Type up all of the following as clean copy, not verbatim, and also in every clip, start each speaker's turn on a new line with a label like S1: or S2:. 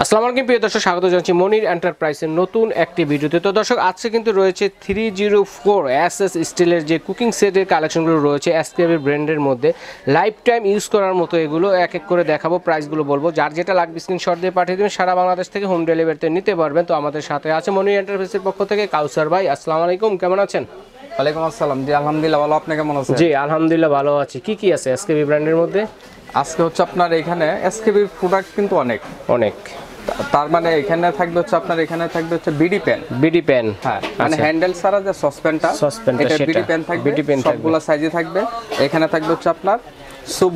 S1: আসসালামু আলাইকুম প্রিয় দর্শক, স্বাগত জানাচ্ছি মনির এন্টারপ্রাইজের নতুন একটি ভিডিওতে। তো দর্শক, আজকে কিন্তু রয়েছে 304 এসএস স্টিলের যে কুকিং সেটের কালেকশনগুলো রয়েছে এসকেবি ব্র্যান্ডের মধ্যে। লাইফ টাইম ইউজ করার মতো এগুলো এক এক করে দেখাবো, প্রাইসগুলো বলবো। যার যেটা লাগবে স্ক্রিনশট দিয়ে পাঠিয়ে দেবেন, সারা বাংলাদেশ থেকে হোম ডেলিভারিতে নিতে পারবেন। তো আমাদের সাথে আছে মনির এন্টারপ্রাইজের পক্ষ থেকে কাউসার ভাই। আসসালামু আলাইকুম, কেমন আছেন?
S2: ওয়ালাইকুম আসসালাম। জি আলহামদুলিল্লাহ ভালো, আপনি কেমন আছেন?
S1: জি আলহামদুলিল্লাহ ভালো আছি। কি কি আছে এসকেবি ব্র্যান্ডের মধ্যে?
S2: আজকে হচ্ছে আপনার এখানে এসকেবির প্রোডাক্ট কিন্তু অনেক। তার মানে এখানে থাকবে হচ্ছে আপনার এখানে থাকবে হচ্ছে বিডি প্যান। হ্যাঁ, মানে হ্যান্ডেল ছাড়া যে সসপ্যানটা এটা বিডি প্যান থাকবে, সবগুলা সাইজে থাকবে। এখানে থাকবে হচ্ছে আপনার সুপ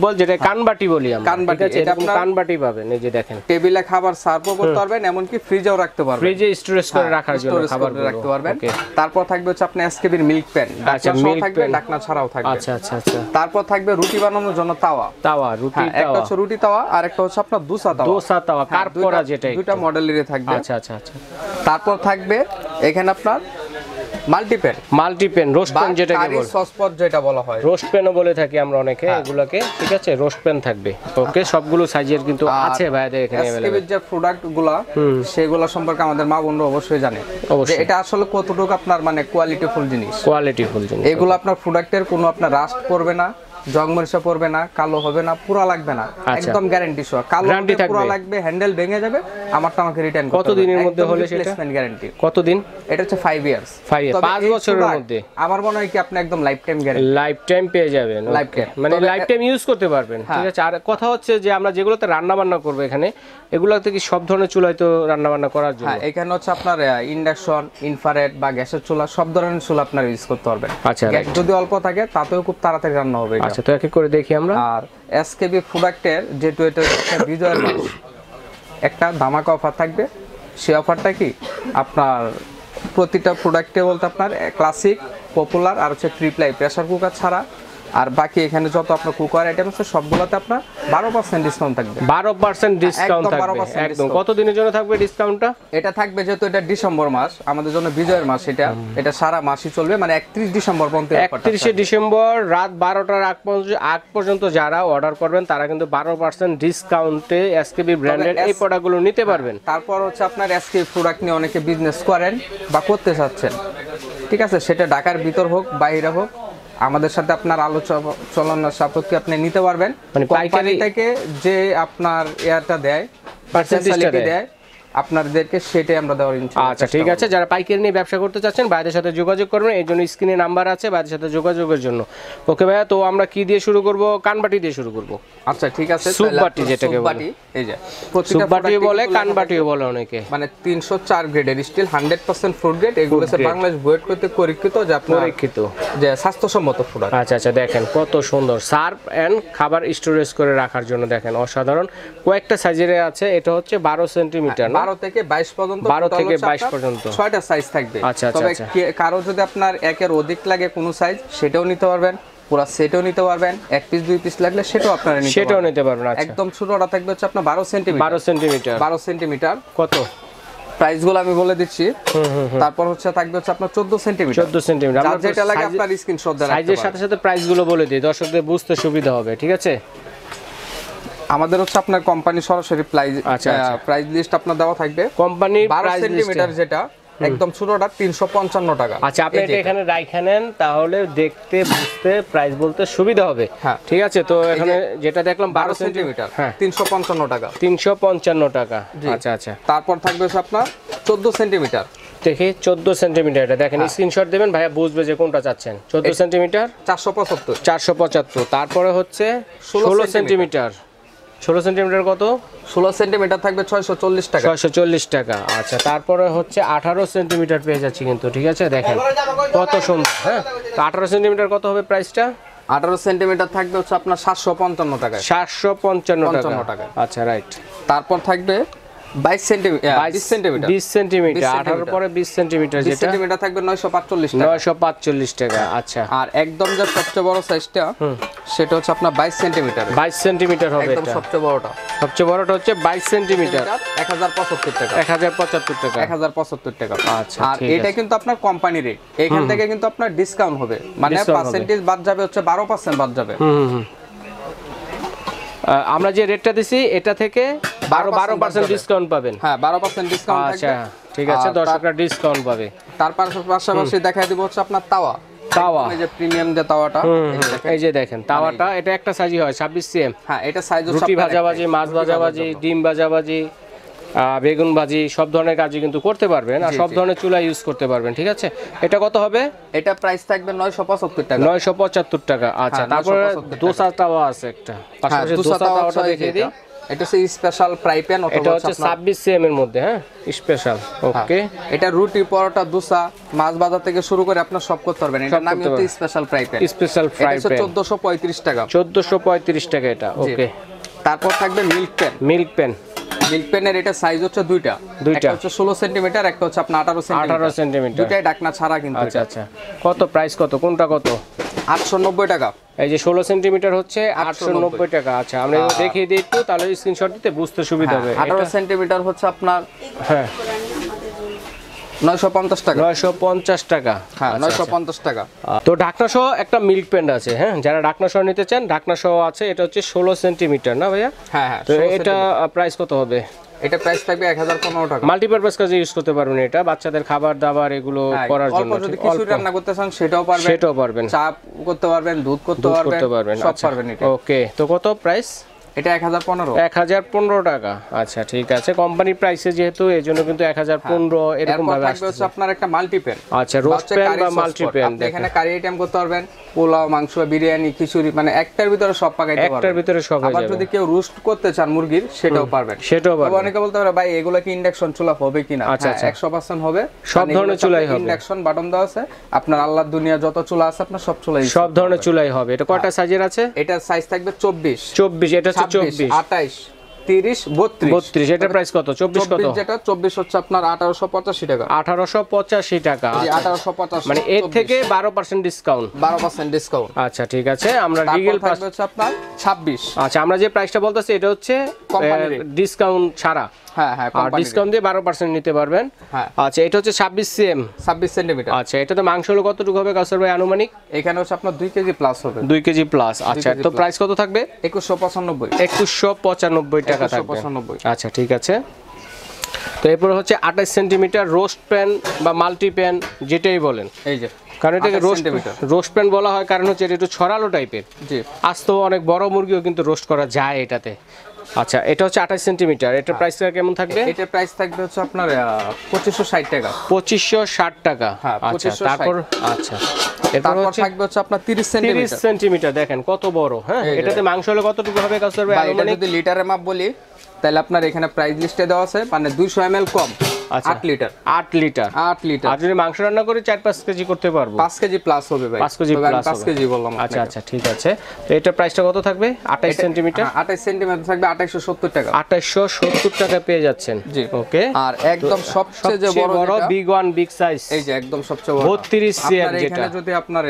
S2: বল যেটা কানবাটি বলি আমরা। কানবাটি, এটা আপনার কানবাটি পাবেন। এই যে দেখেন, টেবিলে খাবার সার্ভও করতে পারবেন, এমনকি ফ্রিজেও রাখতে পারবেন, ফ্রিজে স্টোরেজ করে রাখার জন্য খাবার রাখতে পারবেন। তারপর থাকবে হচ্ছে আপনার এসকেবির মিল্ক প্যান, ঢাকনা সহ থাকবে, ঢাকনা ছাড়াও থাকবে। আচ্ছা। তারপর থাকবে রুটি বানানোর জন্য রুটি তাওয়া, একটা হচ্ছে রুটি তাওয়া আর একটা হচ্ছে আপনার দোসা তাওয়া কার্পোরা, যেটা দুটো মডেলেরই থাকবে। আচ্ছা। তারপর থাকবে এখানে আপনার মাল্টিপ্যান রোস্ট প্যান, যেটাকে বলে সসপট যেটা বলা হয়, রোস্ট প্যানও বলে থাকি আমরা অনেকে এগুলোকে। ঠিক আছে, রোস্ট প্যান থাকবে। ওকে, সবগুলো সাইজের কিন্তু আছে ভাইদের এখানে अवेलेबल। যে প্রোডাক্টগুলো সেগুলো সম্পর্কে আমাদের মা বোনরা অবশ্যই জানে যে এটা আসলে কতটুকু আপনার মানে কোয়ালিটিফুল জিনিস। এগুলো আপনার প্রোডাক্টের কোনো আপনার রাস্ট করবে না, জংমরিচা পড়বে না, কালো হবে না, পুরা লাগবে না, একদম গ্যারান্টি সহ। কালো হবে, পুরা লাগবে, হ্যান্ডেল ভেঙে যাবে, আমারটা আমাকে রিটার্ন করতে হবে। কত দিনের মধ্যে হলে সেটা রিপ্লেসমেন্ট গ্যারান্টি? কতদিন? এটা হচ্ছে 5 ইয়ার্স। 5 বছরের মধ্যে আমার মনে হয় কি আপনি একদম life time guarantee, life time পেয়ে যাবেন। লাইফ টাইম মানে লাইফ টাইম ইউজ করতে পারবেন। ঠিক আছে। আর কথা হচ্ছে যে আমরা যেগুলোতে রান্না বান্না করব এখানে, এগুলোতে কি সব ধরনের চুলায় তো রান্না বান্না করার জন্য? হ্যাঁ, এখানে হচ্ছে আপনার ইন্ডাকশন, ইনফ্রারেড বা গ্যাসের চুলা, সব ধরনের চুলা আপনারা ইউজ করতে পারবেন। আচ্ছা, গ্যাস যদি অল্প থাকে তাতেও খুব তাড়াতাড়ি রান্না হবে। আচ্ছা, তো এক এক করে দেখি আমরা। আর এসকেবি প্রোডাক্টের যেহেতু এটা বিজয়ের মাস, একটা ধামাকা অফার থাকবে। সেই অফারটা কি আপনার প্রতিটা প্রোডাক্টে বলতে আপনার ক্লাসিক, পপুলার আর হচ্ছে ট্রিপ্লাই প্রেসার কুকার ছাড়া আর বাকি এখানে যত আপনার কুকার আইটেম আছে সবগুলোতে আপনার 12% ডিসকাউন্ট থাকবে। 12% ডিসকাউন্ট থাকবে একদম। কত দিনের জন্য থাকবে ডিসকাউন্টটা? এটা থাকবে যেহেতু এটা ডিসেম্বর মাস, আমাদের জন্য বিজয়ের মাস, এটা সারা মাসই চলবে, মানে 31 ডিসেম্বর পর্যন্ত। 31 ডিসেম্বর রাত 12টার আগ পর্যন্ত যারা অর্ডার করবেন তারা কিন্তু 12% ডিসকাউন্টে এসকেবি ব্র্যান্ডের এই প্রোডাক্টগুলো নিতে পারবেন। তারপর হচ্ছে আপনার এসকেবি প্রোডাক্ট নিয়ে অনেকে বিজনেস করেন বা করতে চাচ্ছেন, ঠিক আছে, সেটা ঢাকার ভিতর হোক বাইরে হোক, আমাদের সাথে আপনার আলোচনা সাপেক্ষে আপনি নিতে পারবেন। মানে পাইকারি থেকে যে আপনার এয়ারটা দেয়, পার্সেন্টেজটা দেয় আপনাদেরকে, সেটাই আমরা দেওয়ার ইনশাআল্লাহ। আচ্ছা, ঠিক আছে। যারা পাইকারি নিয়ে ব্যবসা করতে চাচ্ছেন ভাইদের সাথে যোগাযোগ করবেন, এই জন্য স্ক্রিনে নাম্বার আছে ভাইদের সাথে যোগাযোগের জন্য। ওকে ভাইয়া, তো আমরা কি দিয়ে শুরু করব? কানবাটি দিয়ে শুরু করব। আচ্ছা, ঠিক আছে। সুপবাটি যেটাকে বলে, এই যে সুপবাটি বলে, কানবাটিও বলে অনেকে। মানে 304 গ্রেডের স্টিল, 100% ফুড গ্রেড। এগুলো হচ্ছে বাংলাদেশ বুয়েট করতে পরীক্ষিত, যে আপনার পরীক্ষিত যে স্বাস্থ্যসম্মত প্রোডাক্ট। আচ্ছা, দেখেন কত সুন্দর সার্ভ এন্ড খাবার স্টোরেজ করে রাখার জন্য, দেখেন অসাধারণ। কয়েকটা সাইজের আছে, এটা হচ্ছে 12 সেন্টিমিটার, 12 থেকে 22 পর্যন্ত, 12 থেকে 22 পর্যন্ত 6টা সাইজ থাকবে। আচ্ছা, তবে কারো যদি আপনার একের অধিক লাগে কোনো সাইজ, সেটাও নিতে পারবেন, পুরো সেটও নিতে পারবেন, এক পিস দুই পিস লাগলে সেটাও আপনারা নিতে পারবেন। একদম ছোটটা থাকবে হচ্ছে আপনার 12 সেন্টিমিটার। কত প্রাইসগুলো আমি বলে দিচ্ছি। তারপর হচ্ছে থাকবে হচ্ছে আপনার 14 সেন্টিমিটার। যার যেটা লাগে আপনার স্ক্রিনশট দেন, সাইজের সাথে সাথে প্রাইসগুলো বলে দিই, দর্শকদের বুঝতে সুবিধা হবে। ঠিক আছে। আমাদের হচ্ছে আপনার কোম্পানি সরাসরি প্রাইস লিস্ট আপনার দেওয়া থাকবে। কোম্পানি 12 সেন্টিমিটার যেটা একদম ছোটটা 355 টাকা। আচ্ছা, আপনি এটা এখানে রাইখা নেন, তাহলে দেখতে বুঝতে প্রাইস বলতে সুবিধা হবে। ঠিক আছে। তো এখানে যেটা দেখলাম 12 সেন্টিমিটার 355 টাকা। 355 টাকা। আচ্ছা। তারপর থাকবে আপনার 14 সেন্টিমিটার। দেখি 14 সেন্টিমিটার, এটা দেখেন, স্ক্রিনশট দেবেন, ভাইয়া বুঝবে যে কোনটা চাচ্ছেন। 14 সেন্টিমিটার 475। তারপরে হচ্ছে 16 সেন্টিমিটার। 16 সেন্টিমিটার কত? 16 সেন্টিমিটার থাকবে 640 টাকা। 640 টাকা। আচ্ছা, তারপরে হচ্ছে 18 সেন্টিমিটার পেয়ে যাচ্ছি কিন্তু। ঠিক আছে, দেখেন কত সুন্দর। হ্যাঁ, তো 18 সেন্টিমিটার কত হবে প্রাইসটা? 18 সেন্টিমিটার থাকবে হচ্ছে আপনার 755 টাকা। 755 টাকা। আচ্ছা, রাইট। তারপর থাকবে 22 সেন্টিমিটার 20 সেন্টিমিটার 18 পরে 20 সেন্টিমিটার, যেটা সেন্টিমিটার থাকবে 945 টাকা। আচ্ছা, আর একদম যে সবচেয়ে বড় সাইজটা সেটা হচ্ছে আপনার 22 সেন্টিমিটার হবে। একদম সবচেয়ে বড়টা হচ্ছে 22 সেন্টিমিটার, 1075 টাকা। 1075 টাকা। আচ্ছা, আর এটা কিন্তু আপনার কোম্পানি রেট, এখান থেকে কিন্তু আপনার ডিসকাউন্ট হবে, মানে পার্সেন্টেজ বাদ যাবে হচ্ছে 12% বাদ যাবে।
S1: আমরা যে রেটটা দিছি এটা থেকে 12% ডিসকাউন্ট পাবেন।
S2: হ্যাঁ 12% ডিসকাউন্ট থাকবে।
S1: আচ্ছা ঠিক আছে, দর্শকরা ডিসকাউন্ট পাবে।
S2: তার পাশাপাশি দেখাই দিব হচ্ছে আপনার তাওয়া। এই যে প্রিমিয়াম যে তাওয়াটা,
S1: এই যে দেখেন তাওয়াটা, এটা একটা সাইজই হয় 26 সিএম।
S2: হ্যাঁ এটা সাইজ হচ্ছে
S1: রুটি ভাজাভাজি, মাছ ভাজাভাজি, ডিম ভাজাভাজি, বেগুন ভাজি, সব ধরনের কাজই কিন্তু করতে পারবেন, আর সব ধরনের চুলা ইউজ করতে পারবেন। ঠিক আছে, এটা কত হবে?
S2: এটা প্রাইস থাকবে 975 টাকা।
S1: 975 টাকা। আচ্ছা, তারপরে দোসা তাওয়া আছে একটা, পাশাপাশি দোসা তাওয়াটা দেখিয়ে দিই।
S2: এটা হচ্ছে স্পেশাল ফ্রাই প্যান,
S1: এটা হচ্ছে 26 সিএম এর মধ্যে। হ্যাঁ স্পেশাল। ওকে,
S2: এটা রুটি, পরোটা, দোসা, মাছ ভাজা থেকে শুরু করে আপনার সব করতে পারবেন। এটা নাম হচ্ছে special fry pan.
S1: Special fry pan
S2: 1435 টাকা।
S1: 1435 টাকা এটা। ওকে,
S2: তারপর থাকবে মিল্ক প্যান।
S1: মিল্ক প্যান
S2: এটা সাইজ হচ্ছে দুইটা, একটা হচ্ছে 16 সেন্টিমিটার, একটা হচ্ছে আপনার 18 সেন্টিমিটার। দুটাই ঢাকনা ছাড়া কিন্তু।
S1: আচ্ছা আচ্ছা, কত প্রাইস, কত কোনটা কত?
S2: 890 টাকা।
S1: এই যে 16 সেন্টিমিটার হচ্ছে 890 টাকা। আচ্ছা, আমরা এগুলো দেখিয়ে দিই একটু, তাহলে স্ক্রিনশট দিতে বুঝতে সুবিধা হবে।
S2: 18 সেন্টিমিটার হচ্ছে আপনার,
S1: হ্যাঁ
S2: 950 টাকা।
S1: 950 টাকা।
S2: হ্যাঁ 950 টাকা।
S1: তো ঢাকনা সহ একটা মিল্ক প্যান আছে। হ্যাঁ, যারা ঢাকনা সহ নিতে চান, ঢাকনা সহ আছে। এটা হচ্ছে 16 সেন্টিমিটার না ভাইয়া?
S2: হ্যাঁ হ্যাঁ।
S1: তো এটা প্রাইস কত হবে?
S2: এটা প্রাইস থাকবে 1015 টাকা।
S1: মাল্টিপারপাস কাজে ইউজ করতে পারবেন এটা, বাচ্চাদের খাবার দাবার এগুলো করার জন্য।
S2: অল্প যদি কিছু রান্না করতে চান সেটাও পারবেন, চা করতে পারবেন, দুধ করতে পারবেন, সব পারবেন এটা।
S1: ওকে, তো কত প্রাইস?
S2: এটা
S1: 1015 টাকা। আচ্ছা ঠিক আছে, কোম্পানি প্রাইসে যেহেতু, এজন্য কিন্তু 1015 এরকম ভাবে আসছে।
S2: হচ্ছে আপনার একটা মাল্টি প্যান।
S1: আচ্ছা, রোস্ট প্যান বা মাল্টি প্যান।
S2: আপনি এখানে কারি আইটেম করতে পারবেন, পোলাও, মাংস, বিরিয়ানি, খিচুড়ি, মানে একটার ভিতরে সব পাকাইতে পারবেন।
S1: একটার ভিতরে সব হয়ে যাবে।
S2: আবার যদি কেউ রোস্ট করতে চান মুরগির, সেটাও পারবেন। অনেকে বলতে পারে ভাই এগুলা কি ইন্ডাকশন চুলা হবে কিনা?
S1: আচ্ছা
S2: 100% হবে,
S1: সব ধরনের চুলাই হবে।
S2: ইন্ডাকশন বাটন দেওয়া আছে। আপনার আল্লাহর দুনিয়া যত চুলা আছে আপনার সব চুলাই,
S1: সব ধরনের চুলাই হবে। এটা কয়টা সাইজের আছে?
S2: এটা সাইজ থাকবে 24।
S1: এটা হচ্ছে 24,
S2: 28, 30, 32।
S1: এটার প্রাইস কত? 24 কত?
S2: যেটা 24 হচ্ছে আপনার 1885 টাকা।
S1: 1885 টাকা।
S2: 1885,
S1: মানে এর থেকে 12% ডিসকাউন্ট।
S2: 12% ডিসকাউন্ট।
S1: আচ্ছা ঠিক আছে, আমরা রিগেল প্রাইস
S2: হচ্ছে আপনার 26।
S1: আচ্ছা, আমরা যে প্রাইসটা বলতেছি এটা হচ্ছে ডিসকাউন্ট ছাড়া।
S2: হ্যাঁ হ্যাঁ,
S1: আর ডিসকাউন্ট দিয়ে 12% নিতে পারবেন। আচ্ছা, এটা হচ্ছে 26 সিএম,
S2: 26 সেন্টিমিটার।
S1: আচ্ছা, এটাতে মাংস হলো কতটুকু হবে কাউসার ভাই আনুমানিক?
S2: এখানে হচ্ছে আপনার 2 কেজি প্লাস হবে।
S1: 2 কেজি প্লাস। আচ্ছা, তো প্রাইস কত থাকবে?
S2: 2195।
S1: 2195 টাকা থাকবে। আচ্ছা ঠিক আছে। তো এরপর হচ্ছে 28 সেন্টিমিটার রোস্ট প্যান বা মাল্টি প্যান, যেটাই বলেন।
S2: এই যে,
S1: কারণ এটাকে রোস্ট প্যান বলা হয়, কারণ হচ্ছে এটা একটু ছড়ালো টাইপের।
S2: জি,
S1: আস্ত অনেক বড় মুরগিও কিন্তু রোস্ট করা যায় এটাতে। আচ্ছা, এটা হচ্ছে 28 সেন্টিমিটার। এটার প্রাইসটা কেমন থাকবে?
S2: এটার প্রাইস থাকবে হচ্ছে আপনার 2560 টাকা।
S1: 2560 টাকা। আচ্ছা, তারপর আচ্ছা,
S2: এরপর থাকবে হচ্ছে আপনার 30
S1: সেন্টিমিটার। দেখেন কত বড়। হ্যাঁ, এটাতে মাংস হলে কতটুকু হবে কাউসার ভাই?
S2: এটা যদি লিটারে মাপ বলি, তাহলে আপনার এখানে প্রাইস লিস্টে দেওয়া আছে, মানে 200 ml কম। 8 লিটার। আর যদি
S1: মাংস রান্না করে 4-5 কেজি করতে পারবো।
S2: 5 কেজি প্লাস হবে ভাই।
S1: 5 কেজি প্লাস।
S2: 5 কেজি বললাম।
S1: আচ্ছা আচ্ছা ঠিক আছে। তো এটা প্রাইসটা কত থাকবে? 28 সেন্টিমিটার।
S2: 28 সেন্টিমিটার থাকবে 2870 টাকা।
S1: 2870 টাকা পেয়ে যাচ্ছেন।
S2: জি,
S1: ওকে।
S2: আর একদম সবচেয়ে বড়
S1: বিগ ওয়ান, বিগ সাইজ,
S2: এই যে একদম সবচেয়ে বড়
S1: 32 সিএম, যেটা
S2: এখানে যদি আপনার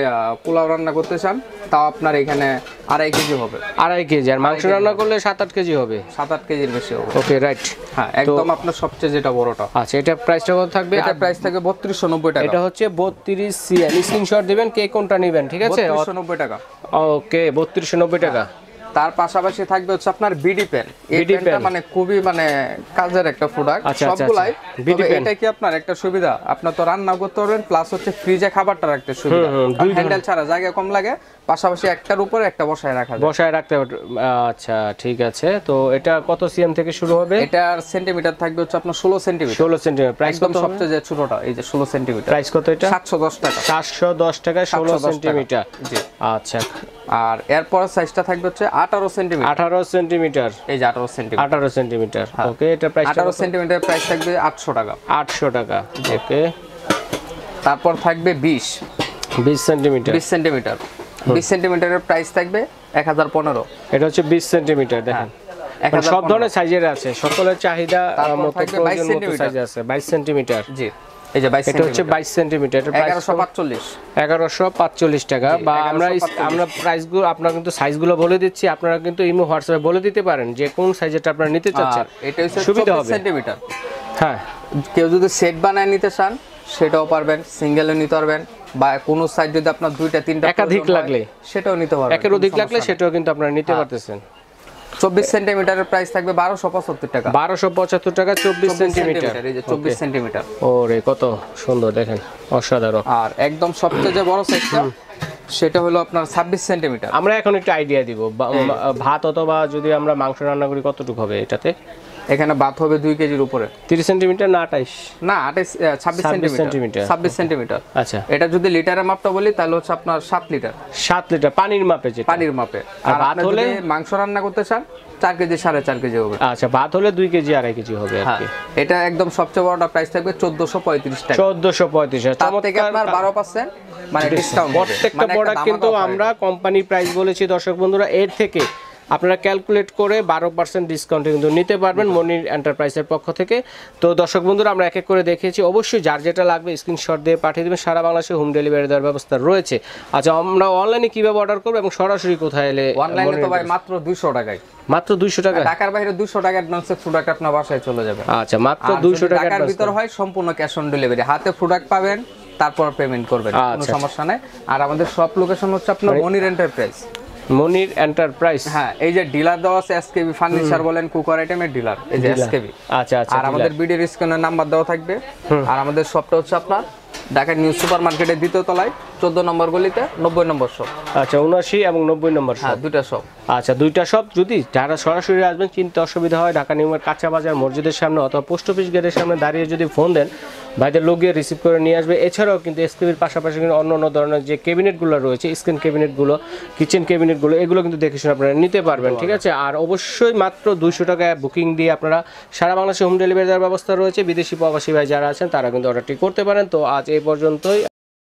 S2: পোলাও রান্না করতে চান, তাও আপনার এখানে 2.5 কেজি হবে।
S1: 2.5 কেজি। আর মাংস রান্না করলে 7-8 কেজি হবে।
S2: 7-8 কেজির বেশি হবে।
S1: ওকে, রাইট।
S2: হ্যাঁ, একদম আপনার সবচেয়ে যেটা বড়টা।
S1: আচ্ছা, এটা প্রাইসটা কত থাকবে?
S2: এটা প্রাইস থাকবে 3290 টাকা।
S1: এটা হচ্ছে 32 সিএম। স্ক্রিনশট দিবেন কে কোনটা নেবেন। ঠিক আছে,
S2: 3290 টাকা।
S1: ওকে, 3290 টাকা।
S2: তার পাশাপাশি থাকবে হচ্ছে আপনার বিডি প্যান। এই প্যানটা মানে খুবই মানে কাজের একটা প্রোডাক্ট সবগুলাই। এটা কি আপনার একটা সুবিধা, আপনার তো রান্না করতে পারবেন, প্লাস হচ্ছে ফ্রিজে খাবারটা রাখতে সুবিধা। দুই হ্যান্ডেল ছাড়া জায়গা কম লাগে, পাশাপাশি একটার উপরে একটা বসায় রাখতে।
S1: আচ্ছা ঠিক আছে। তো এটা কত সিএম থেকে শুরু হবে?
S2: এটার সেন্টিমিটার থাকবে হচ্ছে আপনার 16 সেন্টিমিটার।
S1: 16 সেন্টিমিটার। প্রাইস কত?
S2: সবচেয়ে যে ছোটটা, এই যে 16 সেন্টিমিটার।
S1: প্রাইস কত এটা?
S2: 710 টাকা।
S1: 710 টাকা 16 সেন্টিমিটার।
S2: জি,
S1: আচ্ছা।
S2: আর এরপর সাইজটা থাকবে হচ্ছে 18 সেন্টিমিটার।
S1: 18 সেন্টিমিটার।
S2: এই যে 18 সেন্টিমিটার।
S1: 18 সেন্টিমিটার। ওকে, এটা প্রাইস
S2: 18 সেন্টিমিটার প্রাইস থাকবে 800 টাকা।
S1: 800 টাকা। ওকে।
S2: তারপর থাকবে 20
S1: সেন্টিমিটার।
S2: 20 সেন্টিমিটার। 20 সেন্টিমিটারের প্রাইস থাকবে 1015।
S1: এটা হচ্ছে 20 সেন্টিমিটার। দেখেন সব ধরনের সাইজের আছে, সকলের চাহিদা মতো প্রয়োজন মতো সাইজ আছে। 22 সেন্টিমিটার।
S2: জি, এই যে 22
S1: এটা হচ্ছে 22 সেন্টিমিটার। এর প্রাইস 1145 টাকা। বা আমরা প্রাইসগুলো আপনারা কিন্তু সাইজগুলো বলে দিচ্ছি, আপনারা কিন্তু ইমো হোয়াটসঅ্যাপে বলে দিতে পারেন যে কোন সাইজেরটা আপনারা নিতে চাচ্ছেন।
S2: এটা হচ্ছে
S1: সুবিধা
S2: 24
S1: হবে।
S2: সেন্টিমিটার।
S1: হ্যাঁ,
S2: কেউ যদি সেট বানায় নিতে চান সেটাও পারবেন, সিঙ্গেলও নিতে পারবেন, বা কোন সাইজ যদি আপনার 2টা 3টা
S1: একাধিক লাগলে
S2: সেটাও নিতে পারবেন।
S1: একের অধিক লাগলে সেটাও কিন্তু আপনারা নিতে পারতেছেন।
S2: 24 সেন্টিমিটারের প্রাইস থাকবে 1275 টাকা।
S1: 1275 টাকা 24 সেন্টিমিটার।
S2: এই যে 24 সেন্টিমিটার।
S1: ওরে কত সুন্দর দেখেন, অসাধারণ।
S2: আর একদম সবচেয়ে যে বড় সাইজটা সেটা হলো আপনার 26 সেন্টিমিটার।
S1: আমরা এখন একটু আইডিয়া দিব, ভাত অথবা যদি আমরা মাংস রান্না করি কতটুকু হবে এটাতে?
S2: এখানে ভাত হবে 2 কেজির উপরে।
S1: 30 সেন্টিমিটার না 28?
S2: না 26 সেন্টিমিটার। 26 সেন্টিমিটার।
S1: আচ্ছা,
S2: এটা যদি লিটারের মাপটা বলি তাহলে হচ্ছে আপনার 7 লিটার।
S1: 7 লিটার পানির মাপে, যেটা
S2: পানির মাপে। আর ভাত হলে মাংস রান্না করতে চান 4 কেজি 4.5 কেজি হবে।
S1: আচ্ছা, ভাত হলে 2 কেজি 2.5 কেজি হবে আর কি।
S2: এটা একদম সবচেয়ে বড়টা প্রাইস থাকবে 1435 টাকা।
S1: 1435।
S2: তার থেকে আপনার 12% মানে ডিসকাউন্ট।
S1: প্রত্যেকটা প্রোডাক্ট কিন্তু আমরা কোম্পানি প্রাইস বলেছি দর্শক বন্ধুরা, এর থেকে আপনারা ক্যালকুলেট করে 12% ডিসকাউন্টে কিন্তু নিতে পারবেন মনির এন্টারপ্রাইজের পক্ষ থেকে। তো দর্শক বন্ধুরা আমরা এক এক করে দেখিয়েছি, অবশ্যই যার যেটা লাগবে স্ক্রিনশট দিয়ে পাঠিয়ে দেবেন, সারা বাংলাদেশে হোম ডেলিভারি দেওয়ার ব্যবস্থা রয়েছে। আচ্ছা, আমরা অনলাইনে কিভাবে অর্ডার করব এবং সরাসরি কোথায় এলে?
S2: অনলাইনে তো ভাই মাত্র 200 টাকায়।
S1: মাত্র 200 টাকা?
S2: ঢাকার বাইরে 200 টাকা অ্যাডভান্সে প্রোডাক্ট আপনার বাসায় চলে যাবে।
S1: আচ্ছা, মাত্র 200 টাকা।
S2: ঢাকার ভিতর হয় সম্পূর্ণ ক্যাশ অন ডেলিভারি, হাতে প্রোডাক্ট পাবেন তারপর পেমেন্ট করবেন, কোনো সমস্যা নাই। আর আমাদের সব লোকেশন হচ্ছে আপনার মনির এন্টারপ্রাইজ।
S1: মনির এন্টারপ্রাইজ,
S2: হ্যাঁ, এই যে ডিলার দেওয়া আছে এসকেবি ফার্নিচার বলেন, কুকার আইটেমের ডিলার, এই যে এসকেবি।
S1: আচ্ছা আচ্ছা।
S2: আর আমাদের বিডির স্ক্রিনে নাম্বার দেওয়া থাকবে। আর আমাদের শপটা হচ্ছে আপনার ঢাকা নিউ সুপার মার্কেটের 2য় তলায় 14 নম্বর গলিতে 90 নম্বর শপ।
S1: আচ্ছা, 79 এবং 90 নম্বর শপ।
S2: হ্যাঁ, দুইটা শপ।
S1: আচ্ছা, দুইটা শপ। যদি যারা সরাসরি আসবেন চিনতে অসুবিধা হয়, ঢাকা নিউ মার্কেট কাঁচা বাজার মসজিদের সামনে অথবা পোস্ট অফিস গেটের সামনে দাঁড়িয়ে যদি ফোন দেন, ভাইদের লোক গিয়ে রিসিভ করে নিয়ে আসবে। এছাড়াও কিন্তু এসকেবির পাশাপাশি কিন্তু অন্য অন্য ধরনের যে ক্যাবিনেটগুলো রয়েছে, স্ক্রিন ক্যাবিনেটগুলো, কিচেন ক্যাবিনেটগুলো, এগুলো কিন্তু দেখে শুনে আপনারা নিতে পারবেন। ঠিক আছে। আর অবশ্যই মাত্র 200 টাকায় বুকিং দিয়ে আপনারা সারা বাংলাদেশে হোম ডেলিভারি দেওয়ার ব্যবস্থা রয়েছে। বিদেশি প্রবাসী ভাই যারা আছেন তারা কিন্তু অর্ডারটি করতে পারেন। তো আজ এই পর্যন্তই।